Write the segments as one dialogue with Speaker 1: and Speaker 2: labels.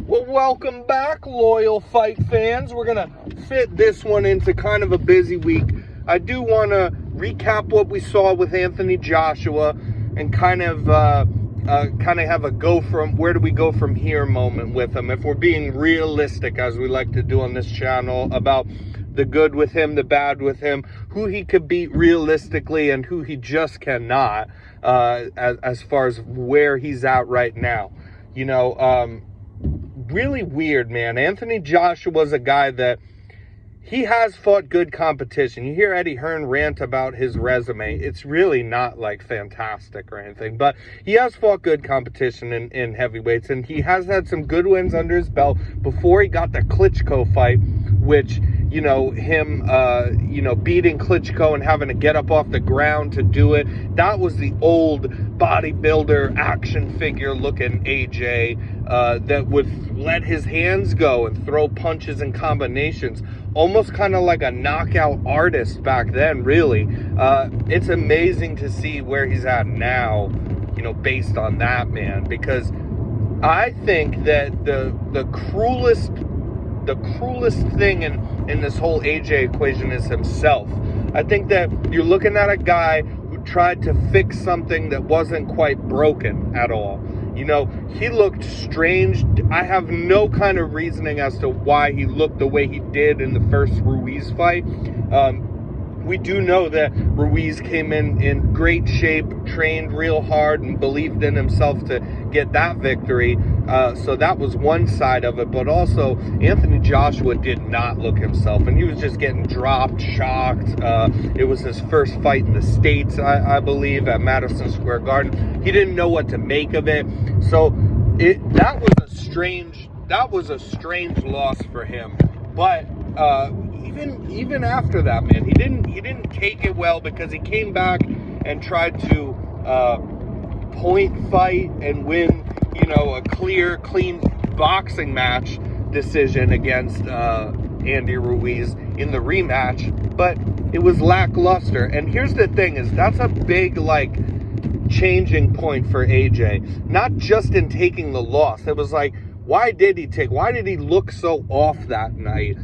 Speaker 1: Well, welcome back, loyal fight fans. We're going to fit this one into kind of a busy week. I do want to recap what we saw with Anthony Joshua and kind of have a go from where do we go from here moment with him. If we're being realistic, as we like to do on this channel, about the good with him, the bad with him, who he could beat realistically and who he just cannot, as far as where he's at right now. You know, really weird, man. Anthony Joshua's a guy that he has fought good competition. You hear Eddie Hearn rant about his resume. It's really not like fantastic or anything, but he has fought good competition in heavyweights, and he has had some good wins under his belt before he got the Klitschko fight, which, you know, him, beating Klitschko and having to get up off the ground to do it. That was the old bodybuilder action figure looking AJ that would let his hands go and throw punches and combinations. Almost kind of like a knockout artist back then, really. It's amazing to see where he's at now, you know, based on that, man. Because I think that the cruelest thing in this whole AJ equation is himself. I think that you're looking at a guy who tried to fix something that wasn't quite broken at all. You know, he looked strange. I have no kind of reasoning as to why he looked the way he did in the first Ruiz fight. We do know that Ruiz came in great shape, trained real hard, and believed in himself to get that victory. So that was one side of it. But also, Anthony Joshua did not look himself, and he was just getting dropped, shocked. It was his first fight in the States, I believe, at Madison Square Garden. He didn't know what to make of it. So that was a strange loss for him. But even after that, man, he didn't take it well, because he came back and tried to point fight and win, you know, a clear, clean boxing match decision against Andy Ruiz in the rematch, but it was lackluster. And here's the thing, is that's a big, like, changing point for AJ, not just in taking the loss. It was like, why did he look so off that night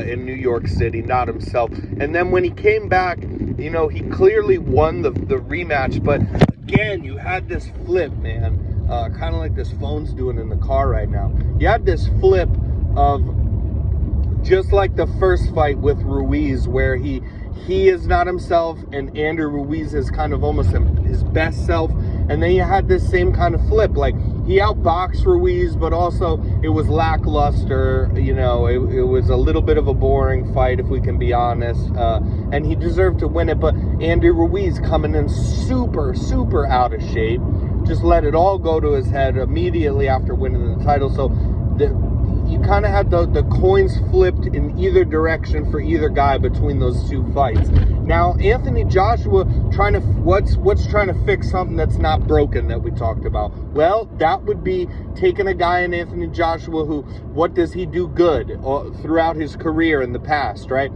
Speaker 1: in New York City, not himself? And then when he came back, you know, he clearly won the rematch, but again, you had this flip, man, kind of like this phone's doing in the car right now. You had this flip of just like the first fight with Ruiz, where he is not himself, and Andy Ruiz is kind of almost his best self. And then you had this same kind of flip, like he outboxed Ruiz, but also it was lackluster. You know, it was a little bit of a boring fight, if we can be honest. And he deserved to win it, but Andy Ruiz coming in super, super out of shape, just let it all go to his head immediately after winning the title. So you kind of had the coins flipped in either direction for either guy between those two fights. Now, Anthony Joshua what's trying to fix something that's not broken that we talked about? Well, that would be taking a guy in Anthony Joshua who, what does he do good throughout his career in the past, right?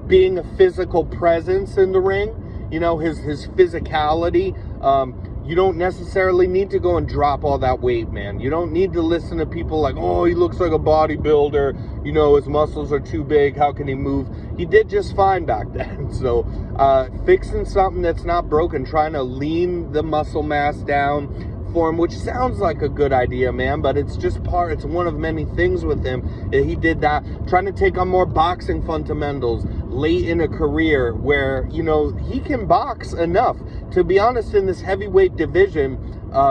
Speaker 1: Being a physical presence in the ring, you know, his physicality. You don't necessarily need to go and drop all that weight, man. You don't need to listen to people like, oh, he looks like a bodybuilder, you know, his muscles are too big, how can he move? He did just fine back then. So fixing something that's not broken, trying to lean the muscle mass down for him, which sounds like a good idea, man, but it's just it's one of many things with him. He did that, trying to take on more boxing fundamentals late in a career where, you know, he can box enough. To be honest, in this heavyweight division,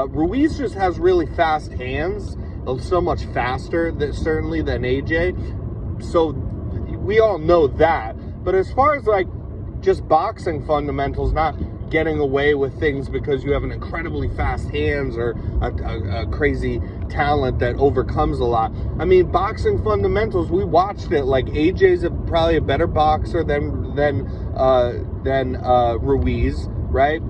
Speaker 1: Ruiz just has really fast hands, so much faster certainly than AJ. So we all know that. But as far as like just boxing fundamentals, not getting away with things because you have an incredibly fast hands or a crazy talent that overcomes a lot. I mean, boxing fundamentals, we watched it. Like, AJ's probably a better boxer than Ruiz, right?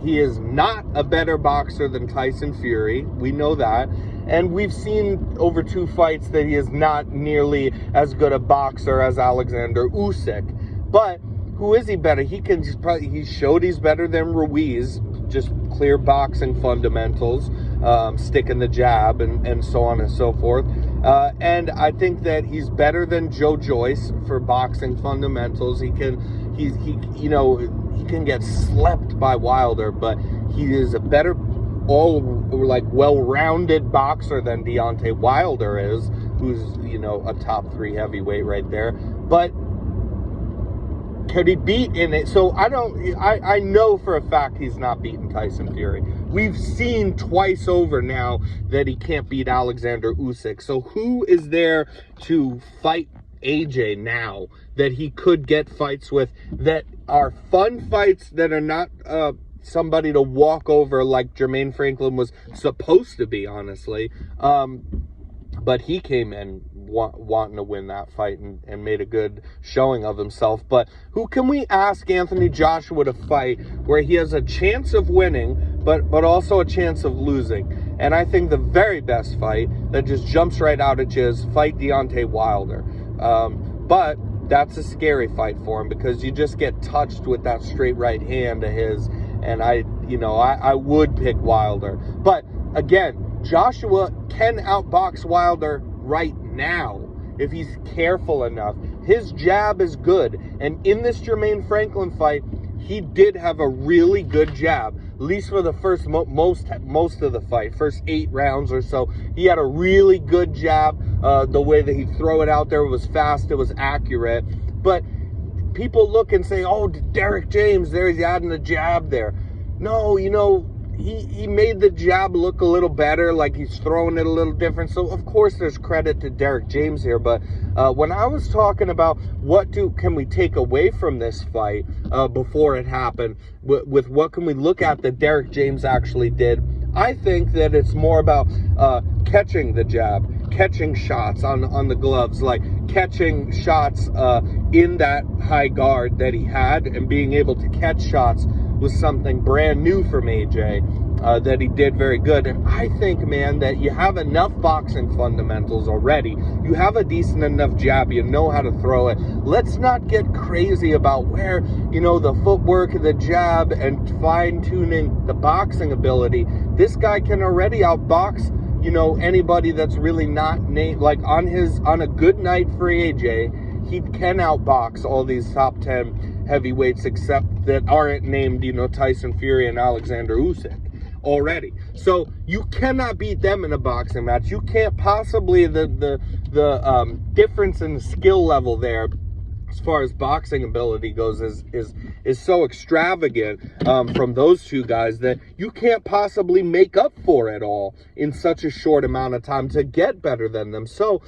Speaker 1: He is not a better boxer than Tyson Fury. We know that. And we've seen over 2 fights that he is not nearly as good a boxer as Alexander Usyk. But who is he better? He showed he's better than Ruiz, just clear boxing fundamentals. sticking the jab and so on and so forth. And I think that he's better than Joe Joyce for boxing fundamentals. He can get slept by Wilder, but he is a better well-rounded boxer than Deontay Wilder is, who's, a top 3 heavyweight right there. But could he beat in it? So I know for a fact he's not beating Tyson Fury. We've seen twice over now that he can't beat Alexander Usyk. So who is there to fight AJ now that he could get fights with, that are fun fights, that are not somebody to walk over like Jermaine Franklin was supposed to be, honestly. But he came in wanting to win that fight and made a good showing of himself. But who can we ask Anthony Joshua to fight where he has a chance of winning, but also a chance of losing? And I think the very best fight that just jumps right out at you is fight Deontay Wilder. But that's a scary fight for him, because you just get touched with that straight right hand of his. And I would pick Wilder. But again, Joshua can outbox Wilder right now if he's careful enough. His jab is good. And in this Jermaine Franklin fight, he did have a really good jab, at least for the first most of the fight, first 8 rounds or so. He had a really good jab. The way that he'd throw it out there was fast, it was accurate. But people look and say, oh, Derek James, there he's adding a jab there. No, he made the jab look a little better, like he's throwing it a little different. So, of course, there's credit to Derek James here. But when I was talking about can we take away from this fight before it happened, with what can we look at that Derek James actually did, I think that it's more about catching the jab, catching shots on the gloves, like catching shots in that high guard that he had, and being able to catch shots was something brand new from AJ that he did very good. And I think, man, that you have enough boxing fundamentals already. You have a decent enough jab. You know how to throw it. Let's not get crazy about where, the footwork, the jab, and fine-tuning the boxing ability. This guy can already outbox, anybody that's really not named. Like on a good night for AJ, he can outbox all these top 10 heavyweights, except that aren't named, Tyson Fury and Alexander Usyk already. So you cannot beat them in a boxing match. You can't possibly, the difference in the skill level there, as far as boxing ability goes, is so extravagant from those two guys that you can't possibly make up for it all in such a short amount of time to get better than them. So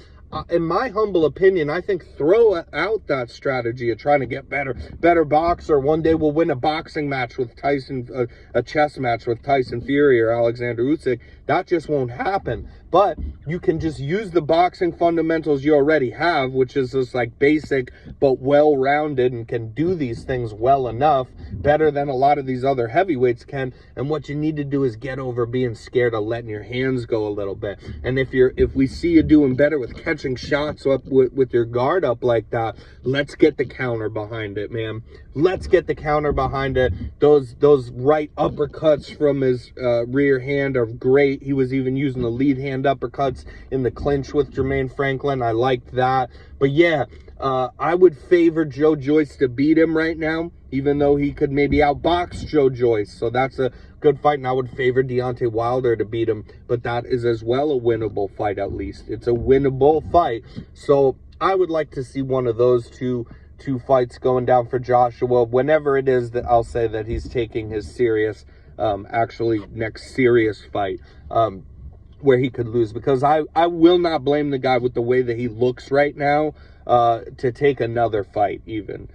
Speaker 1: in my humble opinion, I think throw out that strategy of trying to get better boxer. One day we'll win a boxing match with Tyson, a chess match with Tyson Fury or Alexander Usyk. That just won't happen. But you can just use the boxing fundamentals you already have, which is just like basic but well-rounded, and can do these things well enough, better than a lot of these other heavyweights can. And what you need to do is get over being scared of letting your hands go a little bit. And if we see you doing better with catching shots up with your guard up like that, let's get the counter behind it, man. Let's get the counter behind it. Those right uppercuts from his rear hand are great. He was even using the lead hand uppercuts in the clinch with Jermaine Franklin. I liked that. But yeah, I would favor Joe Joyce to beat him right now, even though he could maybe outbox Joe Joyce. So that's a good fight, and I would favor Deontay Wilder to beat him. But that is as well a winnable fight, at least. It's a winnable fight. So I would like to see one of those two fights going down for Joshua. Whenever it is that I'll say that he's taking his serious, actually next serious fight, where he could lose, because I will not blame the guy with the way that he looks right now to take another fight, even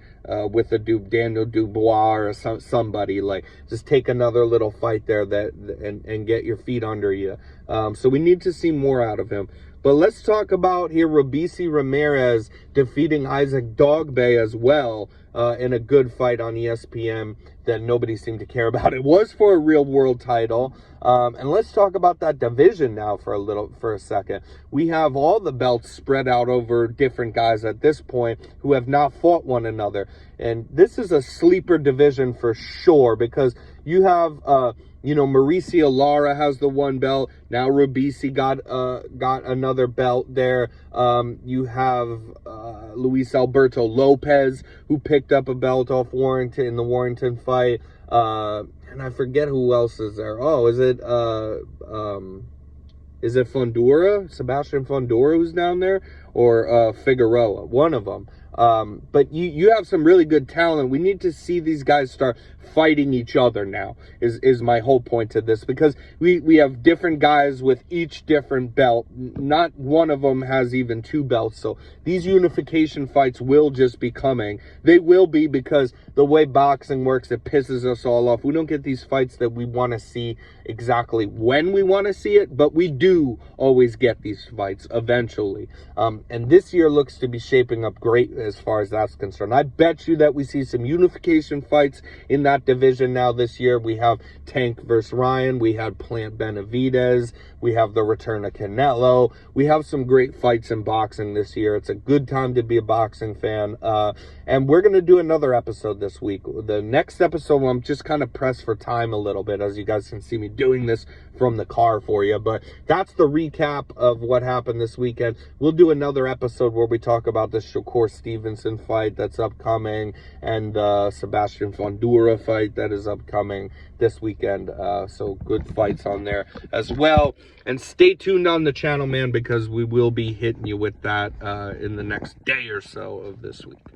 Speaker 1: with a Daniel Dubois or somebody. Like, just take another little fight there and get your feet under you. So we need to see more out of him. But let's talk about here Robeisy Ramirez defeating Isaac Dogboe as well in a good fight on ESPN that nobody seemed to care about. It was for a real world title. And let's talk about that division now for a second. We have all the belts spread out over different guys at this point who have not fought one another. And this is a sleeper division for sure, because you have You know, Mauricio Lara has the one belt. Now Ribisi got another belt there. You have Luis Alberto Lopez, who picked up a belt off Warrington in the Warrington fight. And I forget who else is there. Oh, is it Fundora? Sebastian Fundora who's down there? Or Figueroa? One of them. But you have some really good talent. We need to see these guys start fighting each other now, is my whole point to this, because we have different guys with each different belt. Not one of them has even 2 belts. So these unification fights will just be coming. They will be, because the way boxing works, it pisses us all off. We don't get these fights that we want to see exactly when we want to see it, but we do always get these fights eventually. And this year looks to be shaping up great as far as that's concerned. I bet you that we see some unification fights in that division now this year. We have Tank versus Ryan. We had Plant Benavidez. We have the return of Canelo. We have some great fights in boxing this year. It's a good time to be a boxing fan. And we're going to do another episode this week. The next episode, I'm just kind of pressed for time a little bit, as you guys can see me doing this from the car for you. But that's the recap of what happened this weekend. We'll do another episode where we talk about the Shakur Stevenson fight that's upcoming, and Sebastian Fundora fight that is upcoming this weekend. So good fights on there as well. And stay tuned on the channel, man, because we will be hitting you with that in the next day or so of this week.